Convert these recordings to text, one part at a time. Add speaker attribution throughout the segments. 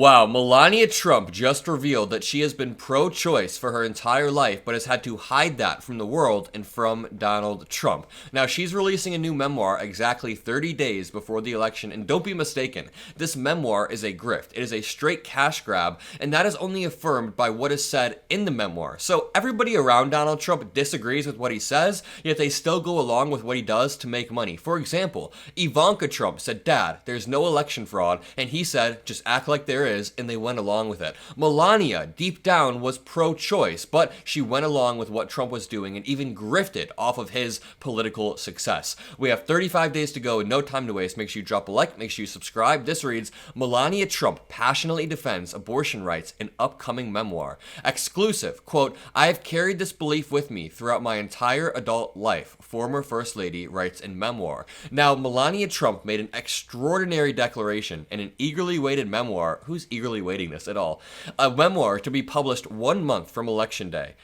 Speaker 1: Wow, Melania Trump just revealed that she has been pro-choice for her entire life, but has had to hide that from the world and from Donald Trump. Now, she's releasing a new memoir exactly 30 days before the election, and don't be mistaken, this memoir is a grift. It is a straight cash grab, and that is only affirmed by what is said in the memoir. So everybody around Donald Trump disagrees with what he says, yet they still go along with what he does to make money. For example, Ivanka Trump said, "Dad, there's no election fraud," and he said, "Just act like there is," and they went along with it. Melania, deep down, was pro-choice, but she went along with what Trump was doing and even grifted off of his political success. We have 35 days to go and no time to waste. Make sure you drop a like, make sure you subscribe. This reads, Melania Trump passionately defends abortion rights in upcoming memoir. Exclusive, quote, "I have carried this belief with me throughout my entire adult life," former First Lady writes in memoir. Now, Melania Trump made an extraordinary declaration in an eagerly waited memoir. Who's eagerly waiting this at all? A memoir to be published 1 month from Election Day.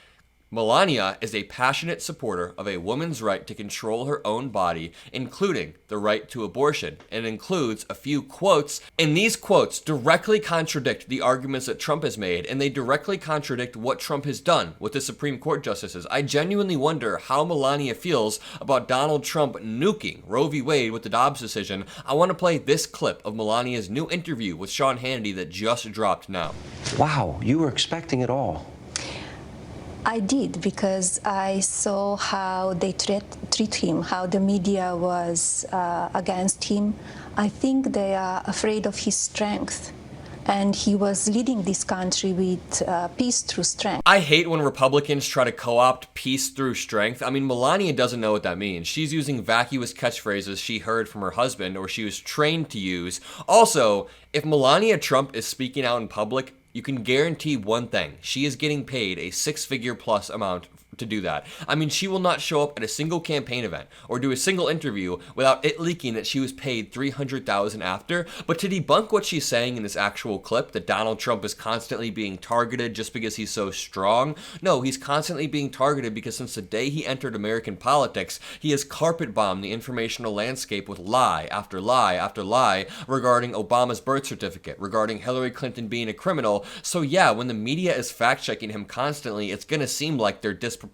Speaker 1: Melania is a passionate supporter of a woman's right to control her own body, including the right to abortion. It includes a few quotes, and these quotes directly contradict the arguments that Trump has made, and they directly contradict what Trump has done with the Supreme Court justices. I genuinely wonder how Melania feels about Donald Trump nuking Roe v. Wade with the Dobbs decision. I want to play this clip of Melania's new interview with Sean Hannity that just dropped now.
Speaker 2: Wow, you were expecting it all.
Speaker 3: I did, because I saw how they treat him, how the media was against him. I think they are afraid of his strength. And he was leading this country with peace through strength.
Speaker 1: I hate when Republicans try to co-opt peace through strength. I mean, Melania doesn't know what that means. She's using vacuous catchphrases she heard from her husband or she was trained to use. Also, if Melania Trump is speaking out in public, you can guarantee one thing. She is getting paid a six-figure plus amount to do that. I mean, she will not show up at a single campaign event or do a single interview without it leaking that she was paid $300,000 after. But to debunk what she's saying in this actual clip, that Donald Trump is constantly being targeted just because he's so strong, no, he's constantly being targeted because since the day he entered American politics, he has carpet bombed the informational landscape with lie after lie after lie regarding Obama's birth certificate, regarding Hillary Clinton being a criminal. So yeah, when the media is fact-checking him constantly, it's gonna seem like they're disproportionately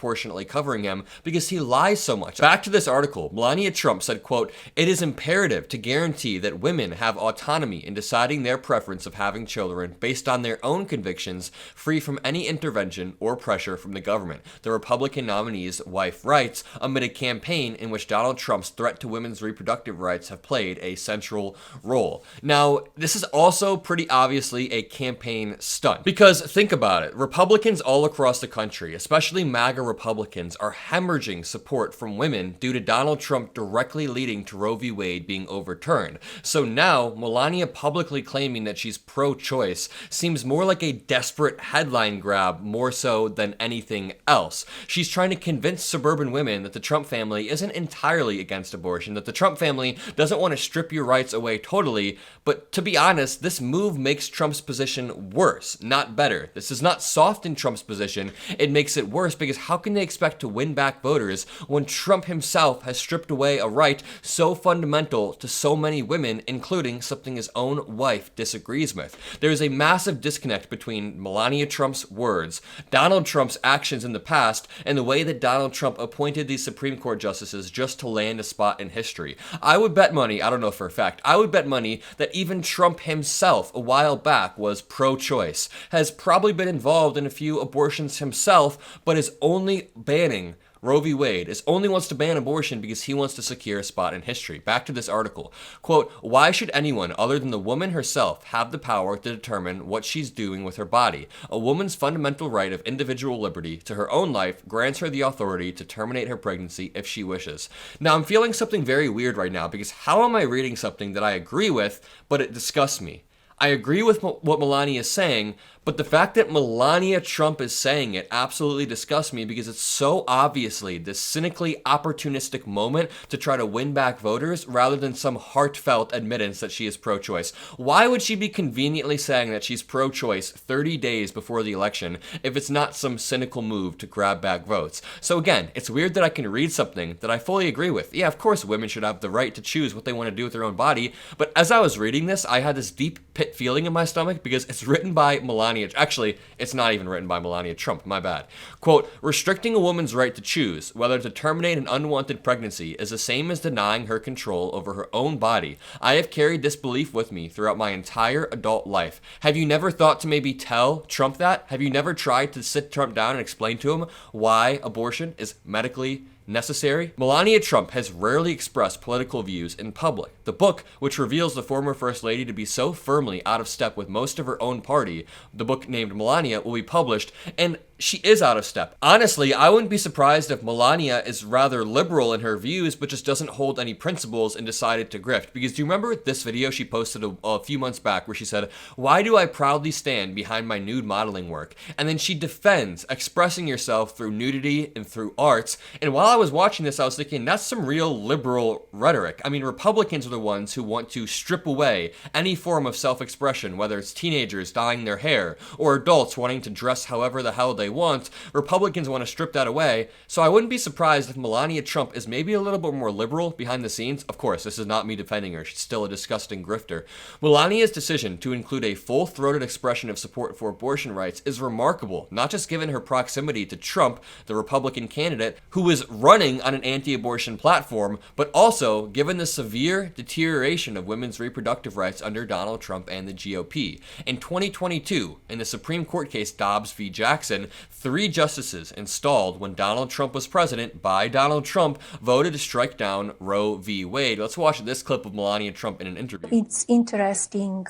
Speaker 1: covering him because he lies so much. Back to this article, Melania Trump said, quote, "It is imperative to guarantee that women have autonomy in deciding their preference of having children based on their own convictions, free from any intervention or pressure from the government," the Republican nominee's wife writes amid a campaign in which Donald Trump's threat to women's reproductive rights have played a central role. Now, this is also pretty obviously a campaign stunt because think about it, Republicans all across the country, especially MAGA Republicans, are hemorrhaging support from women due to Donald Trump directly leading to Roe v. Wade being overturned. So now, Melania publicly claiming that she's pro-choice seems more like a desperate headline grab more so than anything else. She's trying to convince suburban women that the Trump family isn't entirely against abortion, that the Trump family doesn't want to strip your rights away totally, but to be honest, this move makes Trump's position worse, not better. This is not soften Trump's position, it makes it worse because how can they expect to win back voters when Trump himself has stripped away a right so fundamental to so many women, including something his own wife disagrees with? There is a massive disconnect between Melania Trump's words, Donald Trump's actions in the past, and the way that Donald Trump appointed these Supreme Court justices just to land a spot in history. I would bet money, I don't know for a fact, I would bet money that even Trump himself a while back was pro-choice, has probably been involved in a few abortions himself, but is only banning Roe v. Wade, only wants to ban abortion because he wants to secure a spot in history. Back to this article. Quote, "Why should anyone other than the woman herself have the power to determine what she's doing with her body? A woman's fundamental right of individual liberty to her own life grants her the authority to terminate her pregnancy if she wishes." Now, I'm feeling something very weird right now because how am I reading something that I agree with, but it disgusts me? I agree with what Melania is saying, but the fact that Melania Trump is saying it absolutely disgusts me because it's so obviously this cynically opportunistic moment to try to win back voters rather than some heartfelt admittance that she is pro-choice. Why would she be conveniently saying that she's pro-choice 30 days before the election if it's not some cynical move to grab back votes? So again, it's weird that I can read something that I fully agree with. Yeah, of course women should have the right to choose what they want to do with their own body, but as I was reading this, I had this deep pit pit feeling in my stomach because it's written by Melania. Actually, it's not even written by Melania Trump. My bad. Quote, restricting a woman's right to choose whether to terminate an unwanted pregnancy is the same as denying her control over her own body. I have carried this belief with me throughout my entire adult life. Have you never thought to maybe tell Trump that? Have you never tried to sit Trump down and explain to him why abortion is medically necessary? Melania Trump has rarely expressed political views in public. The book, which reveals the former First Lady to be so firmly out of step with most of her own party, the book named Melania, will be published, and she is out of step. Honestly, I wouldn't be surprised if Melania is rather liberal in her views, but just doesn't hold any principles and decided to grift. Because do you remember this video she posted a few months back where she said, why do I proudly stand behind my nude modeling work? And then she defends expressing yourself through nudity and through arts. And while I was watching this, I was thinking, that's some real liberal rhetoric. I mean, Republicans are the ones who want to strip away any form of self-expression, whether it's teenagers dyeing their hair or adults wanting to dress however the hell they want. Republicans want to strip that away. So I wouldn't be surprised if Melania Trump is maybe a little bit more liberal behind the scenes. Of course, this is not me defending her. She's still a disgusting grifter. Melania's decision to include a full-throated expression of support for abortion rights is remarkable, not just given her proximity to Trump, the Republican candidate, who is running on an anti-abortion platform, but also given the severe deterioration of women's reproductive rights under Donald Trump and the GOP. In 2022, in the Supreme Court case Dobbs v. Jackson, 3 justices installed when Donald Trump was president by Donald Trump voted to strike down Roe v. Wade. Let's watch this clip of Melania Trump in an interview.
Speaker 3: It's interesting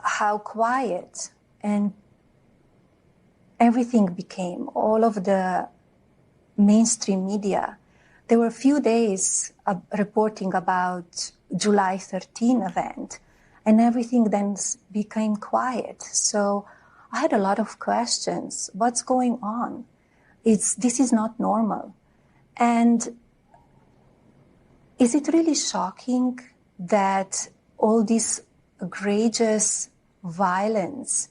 Speaker 3: how quiet and everything became, all of the mainstream media. There were a few days reporting about July 13 event, and everything then became quiet. So I had a lot of questions. What's going on? This is not normal. And is it really shocking that all this egregious violence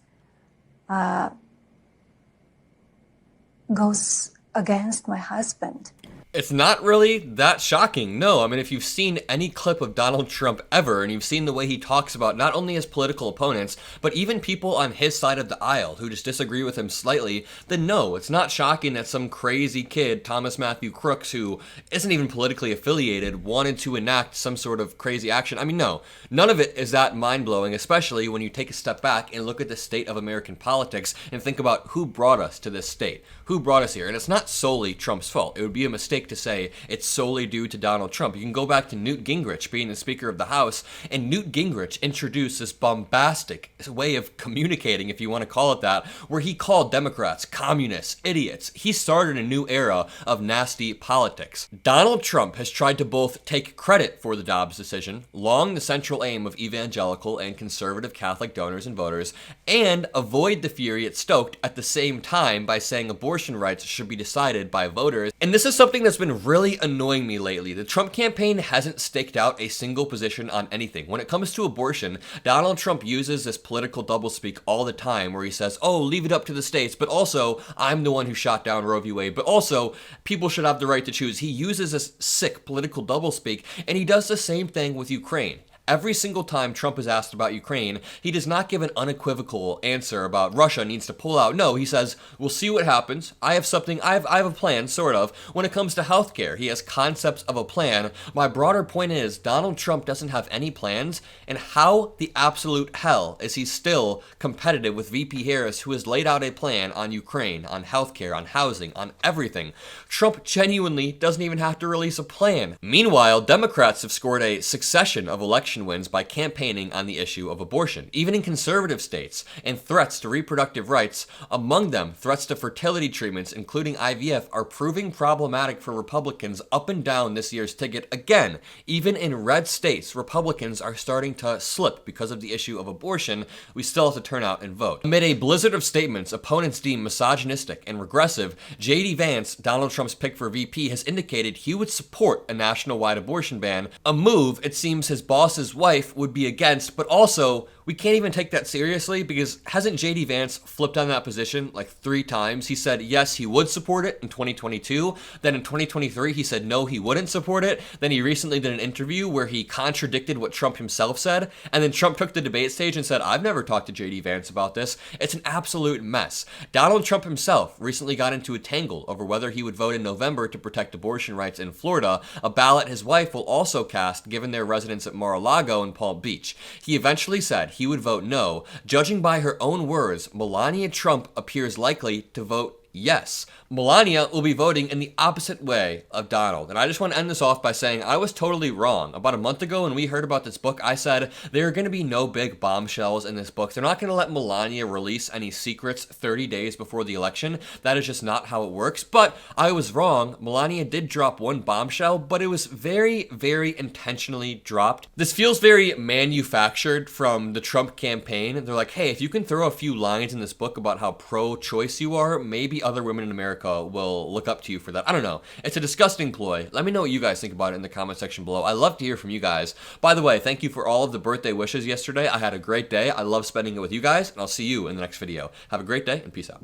Speaker 3: goes against my husband?
Speaker 1: It's not really that shocking, no. I mean, if you've seen any clip of Donald Trump ever, and you've seen the way he talks about not only his political opponents, but even people on his side of the aisle who just disagree with him slightly, then no, it's not shocking that some crazy kid, Thomas Matthew Crooks, who isn't even politically affiliated, wanted to enact some sort of crazy action. I mean, no, none of it is that mind-blowing, especially when you take a step back and look at the state of American politics and think about who brought us to this state, who brought us here. And it's not solely Trump's fault. It would be a mistake to say it's solely due to Donald Trump. You can go back to Newt Gingrich being the Speaker of the House, and Newt Gingrich introduced this bombastic way of communicating, if you want to call it that, where he called Democrats communists, idiots. He started a new era of nasty politics. Donald Trump has tried to both take credit for the Dobbs decision, long the central aim of evangelical and conservative Catholic donors and voters, and avoid the fury it stoked at the same time by saying abortion rights should be decided by voters. And this is something that's been really annoying me lately. The Trump campaign hasn't staked out a single position on anything. When it comes to abortion, Donald Trump uses this political doublespeak all the time where he says, oh, leave it up to the states, but also I'm the one who shot down Roe v. Wade, but also people should have the right to choose. He uses this sick political doublespeak, and he does the same thing with Ukraine. Every single time Trump is asked about Ukraine, he does not give an unequivocal answer about Russia needs to pull out. No, he says, we'll see what happens. I have a plan, sort of. When it comes to healthcare, he has concepts of a plan. My broader point is Donald Trump doesn't have any plans, and how the absolute hell is he still competitive with VP Harris, who has laid out a plan on Ukraine, on healthcare, on housing, on everything. Trump genuinely doesn't even have to release a plan. Meanwhile, Democrats have scored a succession of election wins by campaigning on the issue of abortion, even in conservative states, and threats to reproductive rights, among them threats to fertility treatments, including IVF, are proving problematic for Republicans up and down this year's ticket. Again, even in red states, Republicans are starting to slip because of the issue of abortion. We still have to turn out and vote. Amid a blizzard of statements opponents deem misogynistic and regressive, J.D. Vance, Donald Trump's pick for VP, has indicated he would support a national-wide abortion ban, a move it seems his boss's wife would be against, but also we can't even take that seriously because hasn't JD Vance flipped on that position like 3 times? He said yes, he would support it in 2022. Then in 2023, he said no, he wouldn't support it. Then he recently did an interview where he contradicted what Trump himself said. And then Trump took the debate stage and said, I've never talked to JD Vance about this. It's an absolute mess. Donald Trump himself recently got into a tangle over whether he would vote in November to protect abortion rights in Florida, a ballot his wife will also cast given their residence at Mar-a-Lago and Palm Beach. He eventually said he would vote no. Judging by her own words, Melania Trump appears likely to vote yes. Melania will be voting in the opposite way of Donald. And I just want to end this off by saying I was totally wrong. About a month ago when we heard about this book, I said there are going to be no big bombshells in this book. They're not going to let Melania release any secrets 30 days before the election. That is just not how it works. But I was wrong. Melania did drop one bombshell, but it was very, very intentionally dropped. This feels very manufactured from the Trump campaign. They're like, hey, if you can throw a few lines in this book about how pro-choice you are, maybe other women in America will look up to you for that. I don't know. It's a disgusting ploy. Let me know what you guys think about it in the comment section below. I love to hear from you guys. By the way, thank you for all of the birthday wishes yesterday. I had a great day. I love spending it with you guys, and I'll see you in the next video. Have a great day, and peace out.